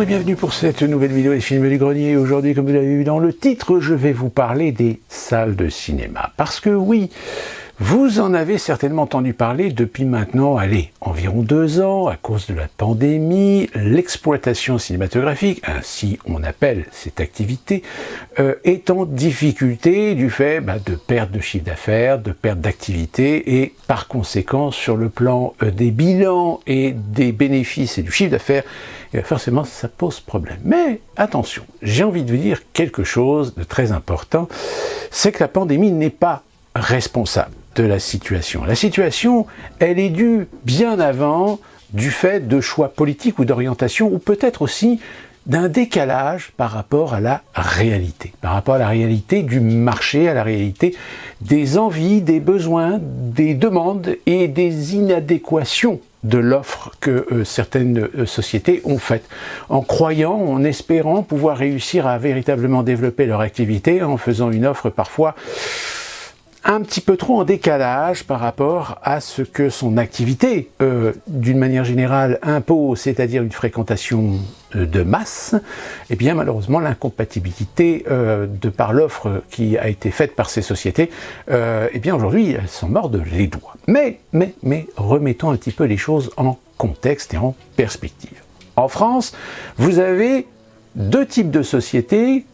bienvenue pour cette nouvelle vidéo des films du grenier. Aujourd'hui, comme vous l'avez vu dans le titre, je vais vous parler des salles de cinéma. Parce que oui, vous en avez certainement entendu parler depuis maintenant, environ 2 ans, à cause de la pandémie. L'exploitation cinématographique, ainsi on appelle cette activité, est en difficulté du fait de perte de chiffre d'affaires, de perte d'activité, et par conséquent, sur le plan des bilans et des bénéfices et du chiffre d'affaires, forcément ça pose problème. Mais attention, j'ai envie de vous dire quelque chose de très important, c'est que la pandémie n'est pas responsable de la situation. La situation, elle est due bien avant du fait de choix politiques ou d'orientation, ou peut-être aussi d'un décalage par rapport à la réalité du marché, à la réalité des envies, des besoins, des demandes et des inadéquations de l'offre que certaines sociétés ont faite, en croyant, en espérant pouvoir réussir à véritablement développer leur activité en faisant une offre parfois un petit peu trop en décalage par rapport à ce que son activité, d'une manière générale, impose, c'est-à-dire une fréquentation de masse. Et bien malheureusement, l'incompatibilité de par l'offre qui a été faite par ces sociétés, et bien aujourd'hui, elles s'en mordent les doigts. Mais remettons un petit peu les choses en contexte et en perspective. En France, vous avez 2 types de sociétés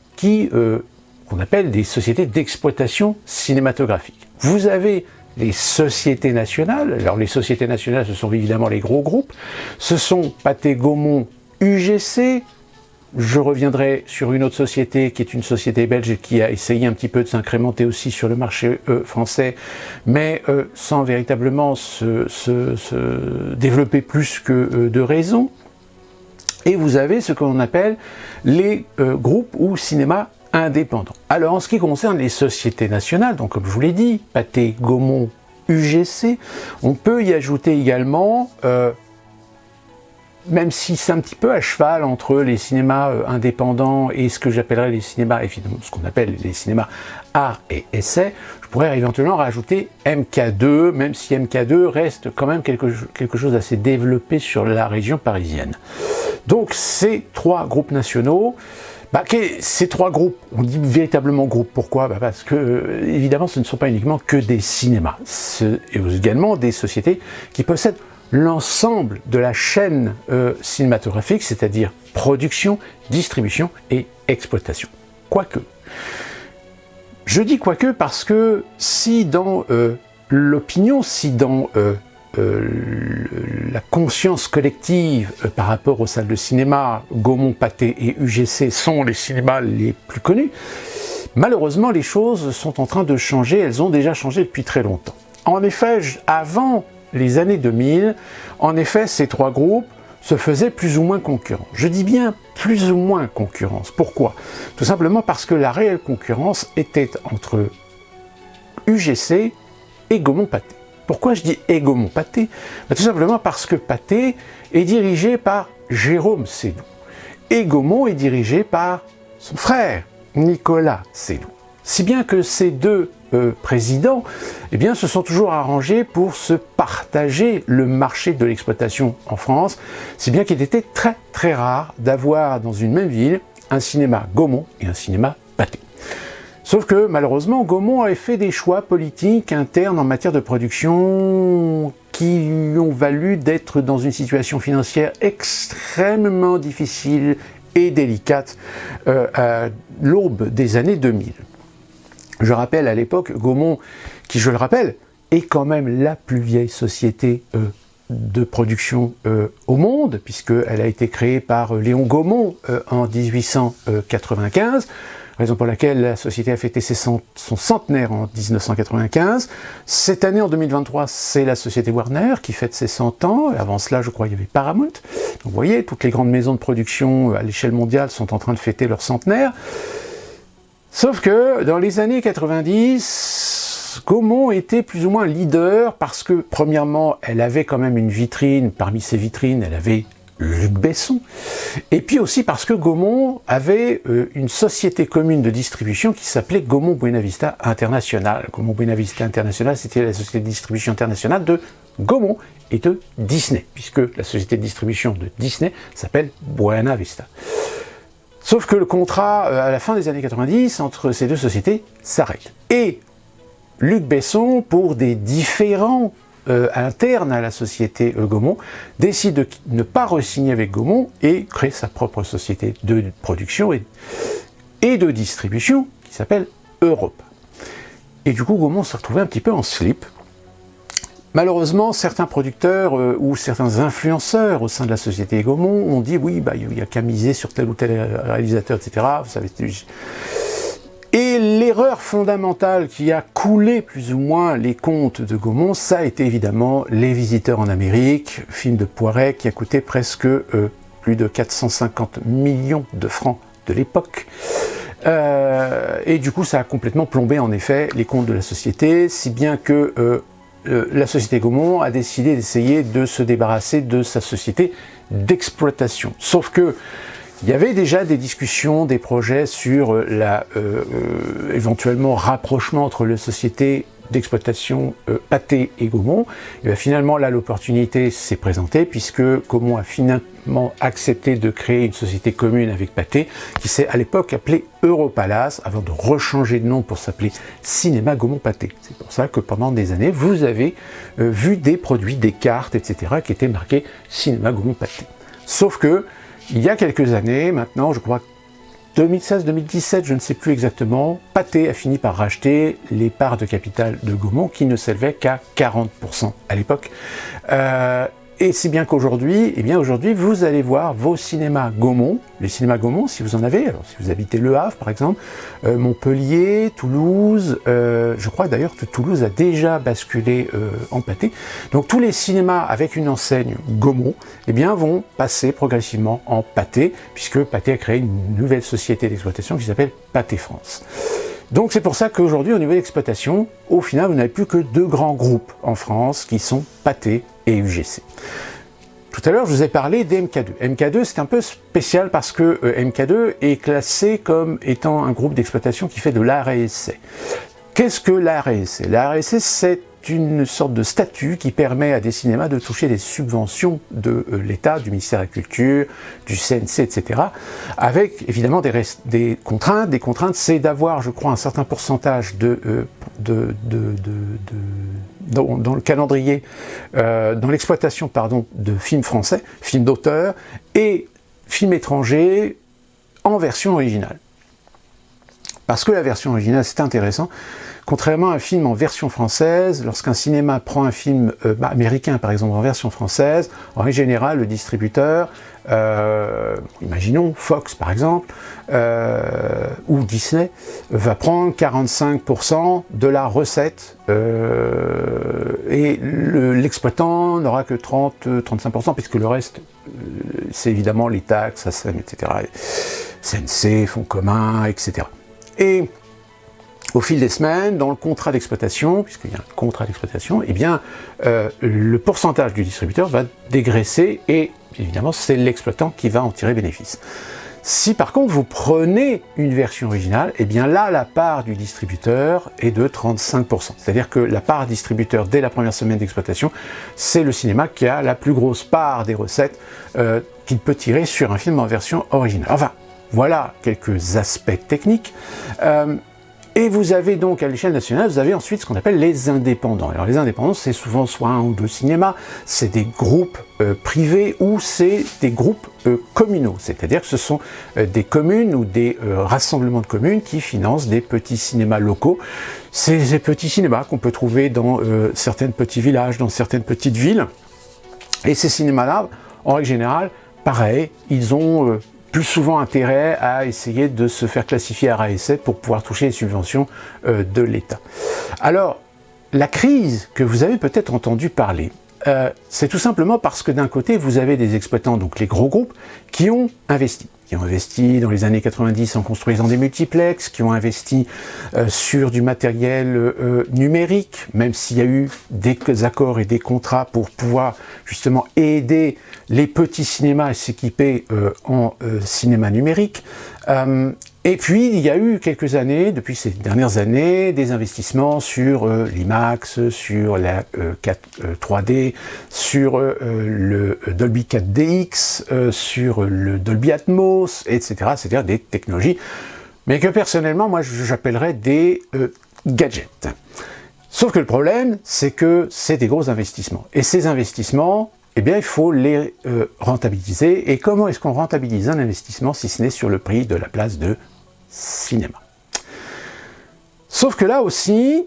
qu'on appelle des sociétés d'exploitation cinématographique. Vous avez les sociétés nationales. Alors les sociétés nationales, ce sont évidemment les gros groupes. Ce sont Pathé Gaumont, UGC. Je reviendrai sur une autre société qui est une société belge qui a essayé un petit peu de s'incrémenter aussi sur le marché français, mais sans véritablement se développer plus que de raison. Et vous avez ce qu'on appelle les groupes ou cinémas indépendants. Alors en ce qui concerne les sociétés nationales, donc comme je vous l'ai dit, Pathé Gaumont, UGC, on peut y ajouter également, même si c'est un petit peu à cheval entre les cinémas indépendants et ce que j'appellerais les cinémas, évidemment, ce qu'on appelle les cinémas art et essai, je pourrais éventuellement rajouter MK2, même si MK2 reste quand même quelque chose d'assez développé sur la région parisienne. Donc ces 3 groupes nationaux, ces 3 groupes, on dit véritablement groupes, pourquoi? Parce que, évidemment, ce ne sont pas uniquement que des cinémas, c'est également des sociétés qui possèdent l'ensemble de la chaîne cinématographique, c'est-à-dire production, distribution et exploitation. Quoique. Je dis quoique parce que si dans l'opinion, si dans la conscience collective par rapport aux salles de cinéma, Gaumont, Pathé et UGC sont les cinémas les plus connus, malheureusement les choses sont en train de changer, elles ont déjà changé depuis très longtemps. En effet, avant les années 2000, en effet ces 3 groupes se faisaient plus ou moins concurrence. Je dis bien plus ou moins concurrence. Pourquoi? Tout simplement parce que la réelle concurrence était entre UGC et Gaumont-Pathé. Pourquoi je dis Gaumont-Pathé? Tout simplement parce que Pathé est dirigé par Jérôme Seydoux. Et Gaumont est dirigé par son frère, Nicolas Seydoux. Si bien que ces 2 présidents se sont toujours arrangés pour se partager le marché de l'exploitation en France, si bien qu'il était très très rare d'avoir dans une même ville un cinéma Gaumont et un cinéma Pathé. Sauf que, malheureusement, Gaumont avait fait des choix politiques internes en matière de production qui lui ont valu d'être dans une situation financière extrêmement difficile et délicate à l'aube des années 2000. Je rappelle à l'époque, Gaumont, qui je le rappelle, est quand même la plus vieille société de production au monde, puisqu'elle a été créée par Léon Gaumont en 1895, raison pour laquelle la société a fêté son centenaire en 1995. Cette année, en 2023, c'est la société Warner qui fête ses 100 ans. Avant cela, je crois, il y avait Paramount. Donc, vous voyez, toutes les grandes maisons de production à l'échelle mondiale sont en train de fêter leur centenaire. Sauf que, dans les années 90, Gaumont était plus ou moins leader parce que, premièrement, elle avait quand même une vitrine. Parmi ces vitrines, elle avait Luc Besson, et puis aussi parce que Gaumont avait une société commune de distribution qui s'appelait Gaumont Buena Vista International. Gaumont Buena Vista International, c'était la société de distribution internationale de Gaumont et de Disney, puisque la société de distribution de Disney s'appelle Buena Vista. Sauf que le contrat, à la fin des années 90, entre ces deux sociétés s'arrête. Et Luc Besson, pour des différends internes à la société Gaumont, décide de ne pas re-signer avec Gaumont et crée sa propre société de production et de distribution qui s'appelle Europa. Et du coup, Gaumont s'est retrouvé un petit peu en slip. Malheureusement, certains producteurs ou certains influenceurs au sein de la société Gaumont ont dit oui, il n'y a qu'à miser sur tel ou tel réalisateur, etc. Vous savez. Et l'erreur fondamentale qui a coulé plus ou moins les comptes de Gaumont, ça a été évidemment Les Visiteurs en Amérique, film de Poiret qui a coûté presque plus de 450 millions de francs de l'époque. Et du coup, ça a complètement plombé en effet les comptes de la société, si bien que la société Gaumont a décidé d'essayer de se débarrasser de sa société d'exploitation. Sauf que il y avait déjà des discussions, des projets sur éventuellement rapprochement entre les sociétés d'exploitation Pathé et Gaumont. Et bien, finalement, là, l'opportunité s'est présentée puisque Gaumont a finalement accepté de créer une société commune avec Pathé qui s'est à l'époque appelée Europalace avant de rechanger de nom pour s'appeler Cinéma Gaumont Pathé. C'est pour ça que pendant des années, vous avez vu des produits, des cartes, etc. qui étaient marqués Cinéma Gaumont Pathé. Sauf que il y a quelques années, maintenant, je crois 2016-2017, je ne sais plus exactement, Pathé a fini par racheter les parts de capital de Gaumont qui ne s'élevaient qu'à 40% à l'époque. Et si bien qu'aujourd'hui, aujourd'hui, vous allez voir vos cinémas Gaumont, les cinémas Gaumont, si vous en avez, alors si vous habitez Le Havre par exemple, Montpellier, Toulouse, je crois d'ailleurs que Toulouse a déjà basculé en Pathé. Donc tous les cinémas avec une enseigne Gaumont, vont passer progressivement en Pathé, puisque Pathé a créé une nouvelle société d'exploitation qui s'appelle Pathé France. Donc c'est pour ça qu'aujourd'hui, au niveau d'exploitation, au final, vous n'avez plus que deux grands groupes en France qui sont Pathé et UGC. Tout à l'heure, je vous ai parlé des MK2. MK2, c'est un peu spécial parce que MK2 est classé comme étant un groupe d'exploitation qui fait de l'art et essai. Qu'est-ce que l'art et essai? L'art et essai, c'est une sorte de statut qui permet à des cinémas de toucher des subventions de l'État, du ministère de la Culture, du CNC, etc. Avec évidemment des contraintes. Des contraintes, c'est d'avoir, je crois, un certain pourcentage dans le calendrier, dans l'exploitation, de films français, films d'auteur et films étrangers en version originale. Parce que la version originale, c'est intéressant. Contrairement à un film en version française, lorsqu'un cinéma prend un film américain, par exemple, en version française, en règle générale, le distributeur, imaginons Fox, par exemple, ou Disney, va prendre 45% de la recette et l'exploitant n'aura que 30-35%, puisque le reste, c'est évidemment les taxes, ASM, etc., CNC, fonds communs, etc. Et au fil des semaines, dans le contrat d'exploitation, puisqu'il y a un contrat d'exploitation, le pourcentage du distributeur va dégraisser et évidemment c'est l'exploitant qui va en tirer bénéfice. Si par contre vous prenez une version originale, là la part du distributeur est de 35%. C'est-à-dire que la part distributeur dès la première semaine d'exploitation, c'est le cinéma qui a la plus grosse part des recettes qu'il peut tirer sur un film en version originale. Enfin, voilà quelques aspects techniques. Et vous avez donc, à l'échelle nationale, vous avez ensuite ce qu'on appelle les indépendants. Alors les indépendants, c'est souvent soit un ou deux cinémas, c'est des groupes privés ou c'est des groupes communaux. C'est-à-dire que ce sont des communes ou des rassemblements de communes qui financent des petits cinémas locaux. C'est ces petits cinémas qu'on peut trouver dans certains petits villages, dans certaines petites villes. Et ces cinémas-là, en règle générale, pareil, ils ont plus souvent intérêt à essayer de se faire classifier à essai pour pouvoir toucher les subventions de l'État. Alors, la crise que vous avez peut-être entendu parler, c'est tout simplement parce que d'un côté, vous avez des exploitants, donc les gros groupes, qui ont investi dans les années 90 en construisant des multiplex, qui ont investi sur du matériel numérique, même s'il y a eu des accords et des contrats pour pouvoir justement aider les petits cinémas à s'équiper en cinéma numérique. Et puis, il y a eu quelques années, depuis ces dernières années, des investissements sur l'IMAX, sur la 3D, sur le Dolby 4DX, sur le Dolby Atmos, etc. C'est-à-dire des technologies, mais que personnellement, moi, j'appellerais des gadgets. Sauf que le problème, c'est que c'est des gros investissements. Et ces investissements, eh bien, il faut les rentabiliser. Et comment est-ce qu'on rentabilise un investissement si ce n'est sur le prix de la place de cinéma? Sauf que là aussi,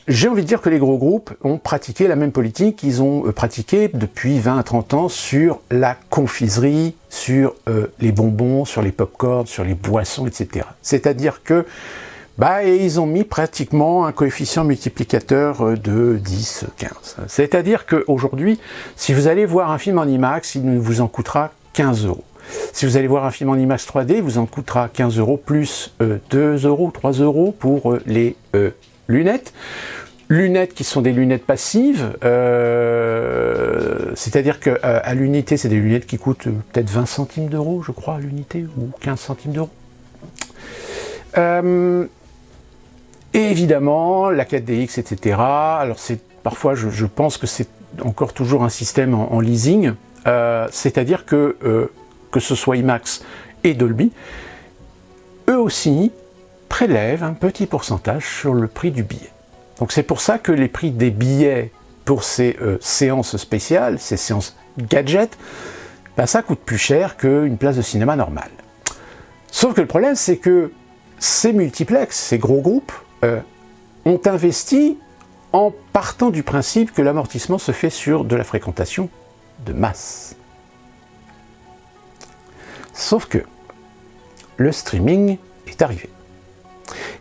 j'ai envie de dire que les gros groupes ont pratiqué la même politique qu'ils ont pratiqué depuis 20 à 30 ans sur la confiserie, sur les bonbons, sur les pop-corns, sur les boissons, etc. C'est-à-dire que ils ont mis pratiquement un coefficient multiplicateur de 10, 15. C'est-à-dire qu'aujourd'hui, si vous allez voir un film en IMAX, il vous en coûtera 15 €. Si vous allez voir un film en IMAX 3D, il vous en coûtera 15 € plus 2 €, 3 € pour les lunettes. Lunettes qui sont des lunettes passives, c'est-à-dire qu'à l'unité, c'est des lunettes qui coûtent peut-être 20 centimes d'euros, je crois, à l'unité, ou 15 centimes d'euros. Et évidemment, la 4DX, etc. Alors parfois, je pense que c'est encore toujours un système en leasing, c'est-à-dire que ce soit IMAX et Dolby, eux aussi prélèvent un petit pourcentage sur le prix du billet. Donc c'est pour ça que les prix des billets pour ces séances spéciales, ces séances gadgets, ça coûte plus cher qu'une place de cinéma normale. Sauf que le problème, c'est que ces multiplex, ces gros groupes, ont investi en partant du principe que l'amortissement se fait sur de la fréquentation de masse. Sauf que le streaming est arrivé.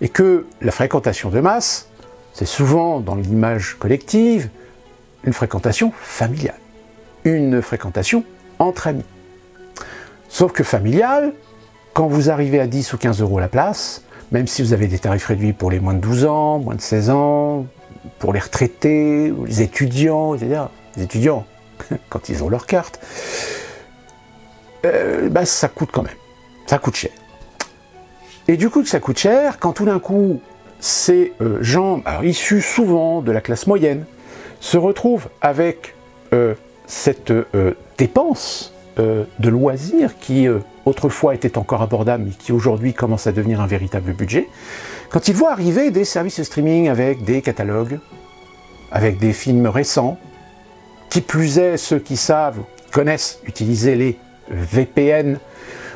Et que la fréquentation de masse, c'est souvent dans l'image collective, une fréquentation familiale, une fréquentation entre amis. Sauf que familiale, quand vous arrivez à 10 ou 15 € la place, même si vous avez des tarifs réduits pour les moins de 12 ans, moins de 16 ans, pour les retraités, ou les étudiants, etc. Les étudiants, quand ils ont leur carte, ça coûte quand même. Ça coûte cher. Et du coup que ça coûte cher, quand tout d'un coup, ces gens, issus souvent de la classe moyenne, se retrouvent avec cette dépense de loisirs qui autrefois était encore abordable, mais qui aujourd'hui commence à devenir un véritable budget, quand ils voient arriver des services de streaming avec des catalogues, avec des films récents, qui plus est, ceux qui savent, qui connaissent utiliser les VPN,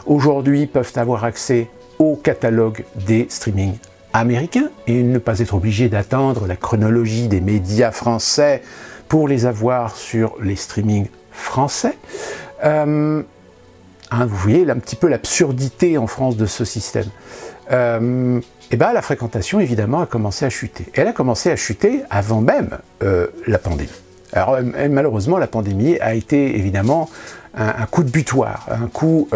aujourd'hui peuvent avoir accès au catalogue des streamings américains et ne pas être obligés d'attendre la chronologie des médias français pour les avoir sur les streamings français. Vous voyez un petit peu l'absurdité en France de ce système. La fréquentation, évidemment, a commencé à chuter. Elle a commencé à chuter avant même la pandémie. Alors, malheureusement, la pandémie a été, évidemment, un coup de butoir, un coup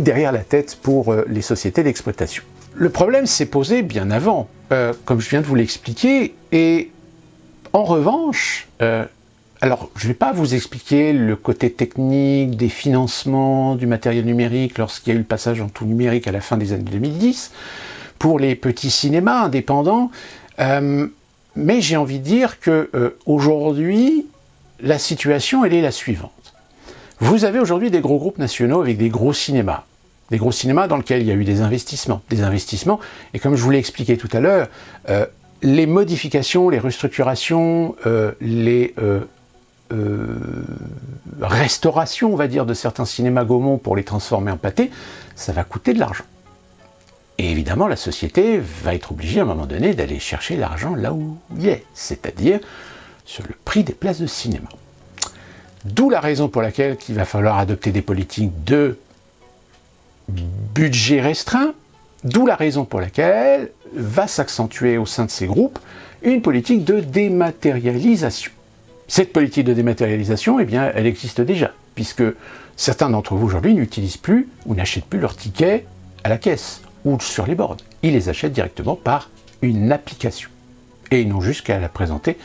derrière la tête pour les sociétés d'exploitation. Le problème s'est posé bien avant, comme je viens de vous l'expliquer, et en revanche, alors, je ne vais pas vous expliquer le côté technique des financements du matériel numérique lorsqu'il y a eu le passage en tout numérique à la fin des années 2010, pour les petits cinémas indépendants, mais j'ai envie de dire qu'aujourd'hui, la situation, elle est la suivante. Vous avez aujourd'hui des gros groupes nationaux avec des gros cinémas dans lesquels il y a eu des investissements, et comme je vous l'ai expliqué tout à l'heure, les modifications, les restructurations, les restauration, on va dire, de certains cinémas Gaumont pour les transformer en pâté, ça va coûter de l'argent. Et évidemment, la société va être obligée à un moment donné d'aller chercher l'argent là où il est, c'est-à-dire sur le prix des places de cinéma. D'où la raison pour laquelle il va falloir adopter des politiques de budget restreint, d'où la raison pour laquelle va s'accentuer au sein de ces groupes une politique de dématérialisation. Cette politique de dématérialisation, elle existe déjà, puisque certains d'entre vous aujourd'hui n'utilisent plus ou n'achètent plus leurs tickets à la caisse ou sur les bornes. Ils les achètent directement par une application. Et ils n'ont juste qu'à la présenter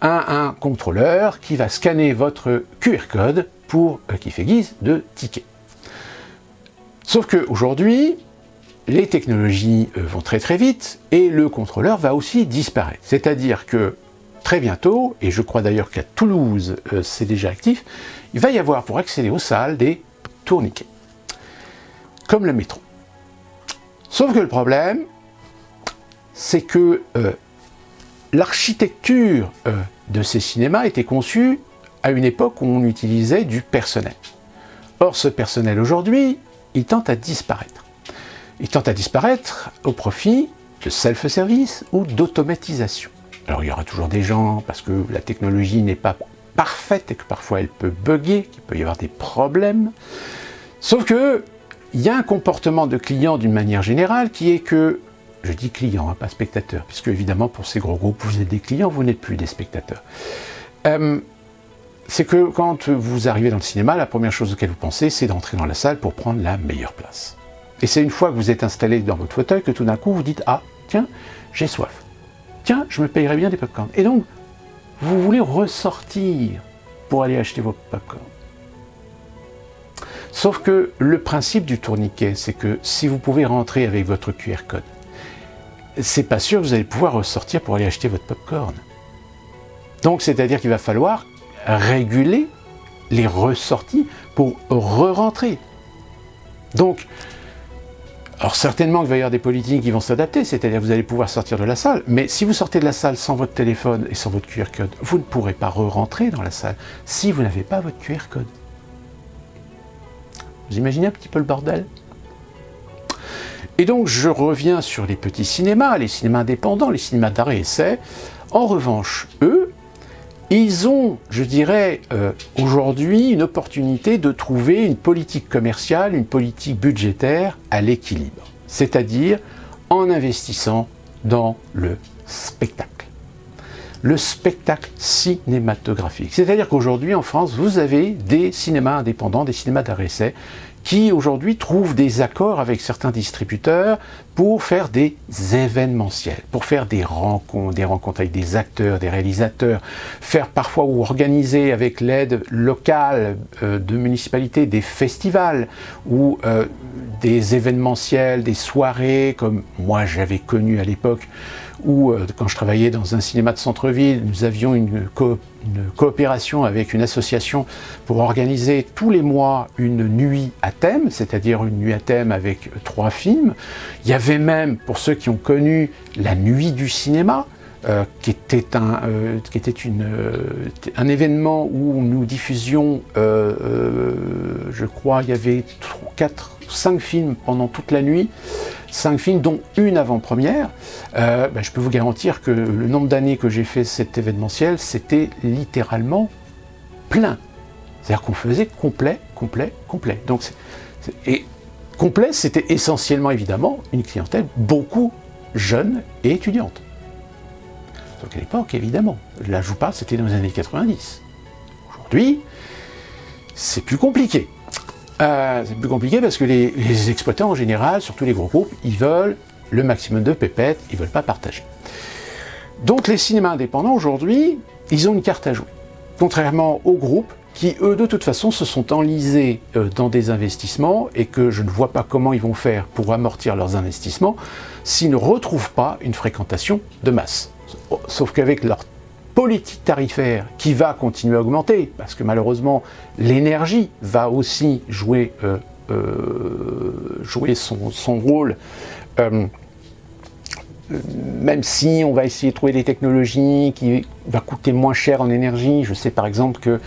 à un contrôleur qui va scanner votre QR code qui fait guise de ticket. Sauf qu'aujourd'hui, les technologies vont très très vite et le contrôleur va aussi disparaître. C'est-à-dire que très bientôt, et je crois d'ailleurs qu'à Toulouse c'est déjà actif, il va y avoir pour accéder aux salles des tourniquets, comme le métro. Sauf que le problème, c'est que l'architecture de ces cinémas était conçue à une époque où on utilisait du personnel. Or, ce personnel aujourd'hui, il tente à disparaître. Il tente à disparaître au profit de self-service ou d'automatisation. Alors, il y aura toujours des gens, parce que la technologie n'est pas parfaite et que parfois elle peut bugger, qu'il peut y avoir des problèmes. Sauf que, il y a un comportement de client d'une manière générale qui est que, je dis client, pas spectateur, puisque évidemment pour ces gros groupes, vous êtes des clients, vous n'êtes plus des spectateurs. C'est que quand vous arrivez dans le cinéma, la première chose auquel vous pensez, c'est d'entrer dans la salle pour prendre la meilleure place. Et c'est une fois que vous êtes installé dans votre fauteuil que tout d'un coup vous dites « Ah, tiens, j'ai soif. Tiens, je me payerais bien des pop-corn. » Et donc, vous voulez ressortir pour aller acheter vos pop-corn. Sauf que le principe du tourniquet, c'est que si vous pouvez rentrer avec votre QR code, c'est pas sûr que vous allez pouvoir ressortir pour aller acheter votre pop-corn. Donc, c'est-à-dire qu'il va falloir réguler les ressorties pour re-rentrer. Donc, alors certainement qu'il va y avoir des politiques qui vont s'adapter, c'est-à-dire que vous allez pouvoir sortir de la salle, mais si vous sortez de la salle sans votre téléphone et sans votre QR code, vous ne pourrez pas re-rentrer dans la salle si vous n'avez pas votre QR code. Vous imaginez un petit peu le bordel? Et donc je reviens sur les petits cinémas, les cinémas indépendants, les cinémas d'arrêt-essai. En revanche, eux, ils ont, je dirais, aujourd'hui une opportunité de trouver une politique commerciale, une politique budgétaire à l'équilibre. C'est-à-dire en investissant dans le spectacle. Le spectacle cinématographique. C'est-à-dire qu'aujourd'hui, en France, vous avez des cinémas indépendants, des cinémas d'arrêt-essai, qui aujourd'hui trouvent des accords avec certains distributeurs pour faire des événementiels, pour faire des rencontres avec des acteurs, des réalisateurs, faire parfois ou organiser avec l'aide locale de municipalités des festivals ou des événementiels, des soirées comme moi j'avais connu à l'époque où quand je travaillais dans un cinéma de centre-ville, nous avions une coopération avec une association pour organiser tous les mois une nuit à thème, c'est-à-dire une nuit à thème avec 3 films. Il y avait même, pour ceux qui ont connu la nuit du cinéma, qui était un événement où nous diffusions, je crois, il y avait 4 ou 5 films pendant toute la nuit, 5 films, dont une avant-première. Je peux vous garantir que le nombre d'années que j'ai fait cet événementiel, c'était littéralement plein. C'est-à-dire qu'on faisait complet. Donc, et complet, c'était essentiellement, évidemment, une clientèle beaucoup jeune et étudiante. Donc à l'époque, évidemment, là je vous parle, c'était dans les années 90. Aujourd'hui, c'est plus compliqué. C'est plus compliqué parce que les exploitants en général, surtout les gros groupes, ils veulent le maximum de pépettes, ils ne veulent pas partager. Donc les cinémas indépendants aujourd'hui, ils ont une carte à jouer. Contrairement aux groupes qui, eux, de toute façon, se sont enlisés dans des investissements et que je ne vois pas comment ils vont faire pour amortir leurs investissements s'ils ne retrouvent pas une fréquentation de masse. Sauf qu'avec leur politique tarifaire qui va continuer à augmenter, parce que malheureusement l'énergie va aussi jouer son rôle, même si on va essayer de trouver des technologies qui vont coûter moins cher en énergie. Je sais par exemple que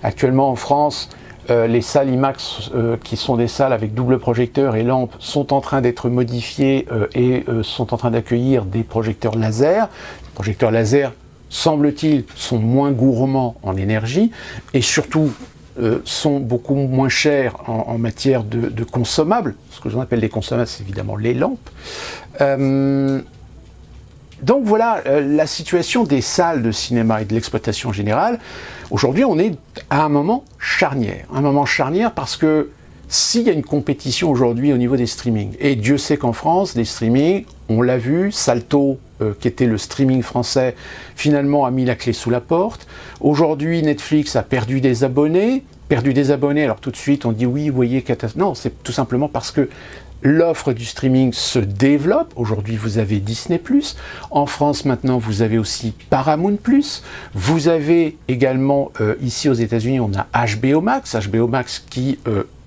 actuellement en France, les salles IMAX, qui sont des salles avec double projecteur et lampe, sont en train d'être modifiées et sont en train d'accueillir des projecteurs laser. Les projecteurs laser, semble-t-il, sont moins gourmands en énergie et surtout sont beaucoup moins chers en matière de consommables. Ce que j'en appelle des consommables, c'est évidemment les lampes. Donc voilà la situation des salles de cinéma et de l'exploitation générale. Aujourd'hui, on est à un moment charnière. Un moment charnière parce que s'il y a une compétition aujourd'hui au niveau des streamings, et Dieu sait qu'en France, des streamings, on l'a vu, Salto, qui était le streaming français, finalement a mis la clé sous la porte. Aujourd'hui, Netflix a perdu des abonnés. perdu des abonnés, alors tout de suite on dit oui, vous voyez, non, c'est tout simplement parce que l'offre du streaming se développe. Aujourd'hui, vous avez Disney+. En France, maintenant, vous avez aussi Paramount+. Vous avez également, ici aux États-Unis, on a HBO Max. HBO Max qui,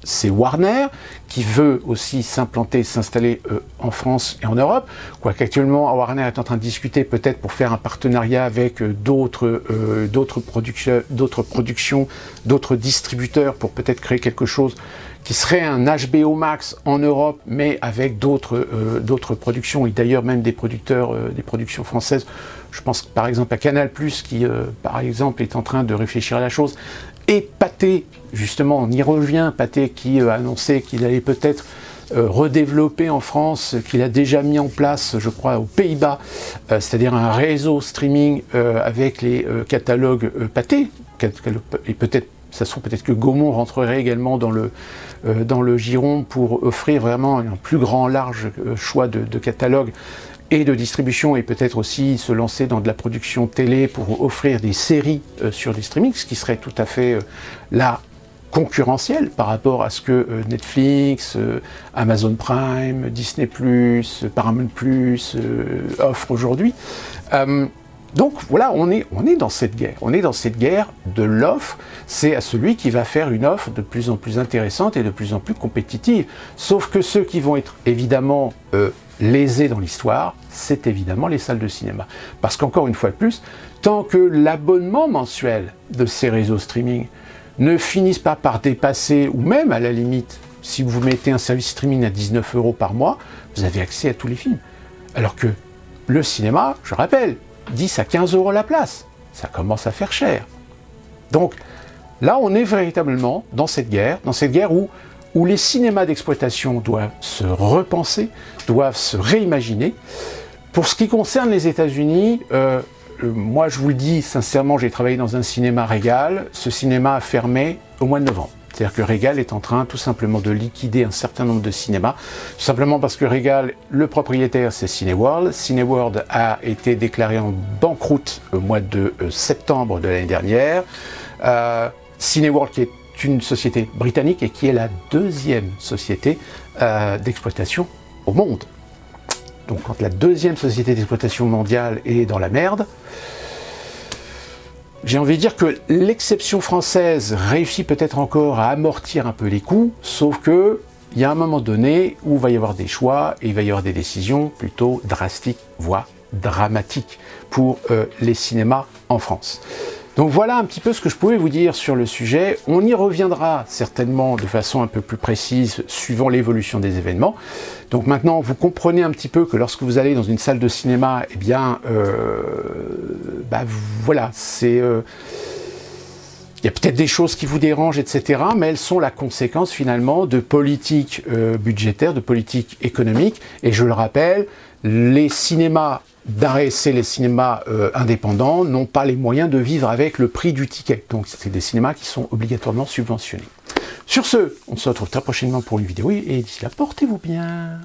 c'est Warner, qui veut aussi s'implanter, s'installer en France et en Europe. Quoique actuellement, Warner est en train de discuter peut-être pour faire un partenariat avec d'autres productions, d'autres distributeurs pour peut-être créer quelque chose qui serait un HBO Max en Europe, mais avec d'autres productions, et d'ailleurs même des productions françaises. Je pense par exemple à Canal+, qui par exemple est en train de réfléchir à la chose, et Pathé, justement, on y revient, Pathé qui a annoncé qu'il allait peut-être redévelopper en France, qu'il a déjà mis en place, je crois, aux Pays-Bas, c'est-à-dire un réseau streaming avec les catalogues Pathé, et peut-être ça se trouve peut-être que Gaumont rentrerait également dans le giron pour offrir vraiment un plus grand, large choix de catalogues et de distribution, et peut-être aussi se lancer dans de la production télé pour offrir des séries sur des streamings, ce qui serait tout à fait là concurrentiel par rapport à ce que Netflix, Amazon Prime, Disney+, Paramount+, offrent aujourd'hui. Donc voilà, on est dans cette guerre. On est dans cette guerre de l'offre. C'est à celui qui va faire une offre de plus en plus intéressante et de plus en plus compétitive. Sauf que ceux qui vont être évidemment lésés dans l'histoire, c'est évidemment les salles de cinéma. Parce qu'encore une fois de plus, tant que l'abonnement mensuel de ces réseaux streaming ne finissent pas par dépasser, ou même à la limite, si vous mettez un service streaming à 19 € par mois, vous avez accès à tous les films. Alors que le cinéma, je rappelle, 10 à 15 € la place, ça commence à faire cher. Donc là, on est véritablement dans cette guerre où les cinémas d'exploitation doivent se repenser, doivent se réimaginer. Pour ce qui concerne les États-Unis, moi je vous le dis sincèrement, j'ai travaillé dans un cinéma Regal, ce cinéma a fermé au mois de novembre. C'est-à-dire que Regal est en train tout simplement de liquider un certain nombre de cinémas, tout simplement parce que Regal, le propriétaire, c'est Cineworld. Cineworld a été déclaré en banqueroute au mois de septembre de l'année dernière. Cineworld qui est une société britannique et qui est la deuxième société d'exploitation au monde. Donc quand la deuxième société d'exploitation mondiale est dans la merde, j'ai envie de dire que l'exception française réussit peut-être encore à amortir un peu les coûts, sauf que il y a un moment donné où il va y avoir des choix et il va y avoir des décisions plutôt drastiques, voire dramatiques pour les cinémas en France. Donc voilà un petit peu ce que je pouvais vous dire sur le sujet. On y reviendra certainement de façon un peu plus précise suivant l'évolution des événements. Donc maintenant, vous comprenez un petit peu que lorsque vous allez dans une salle de cinéma, eh bien, voilà, c'est... il y a peut-être des choses qui vous dérangent, etc., mais elles sont la conséquence finalement de politiques budgétaires, de politiques économiques. Et je le rappelle, les cinémas d'art et essai, les cinémas indépendants n'ont pas les moyens de vivre avec le prix du ticket. Donc c'est des cinémas qui sont obligatoirement subventionnés. Sur ce, on se retrouve très prochainement pour une vidéo et d'ici là, portez-vous bien.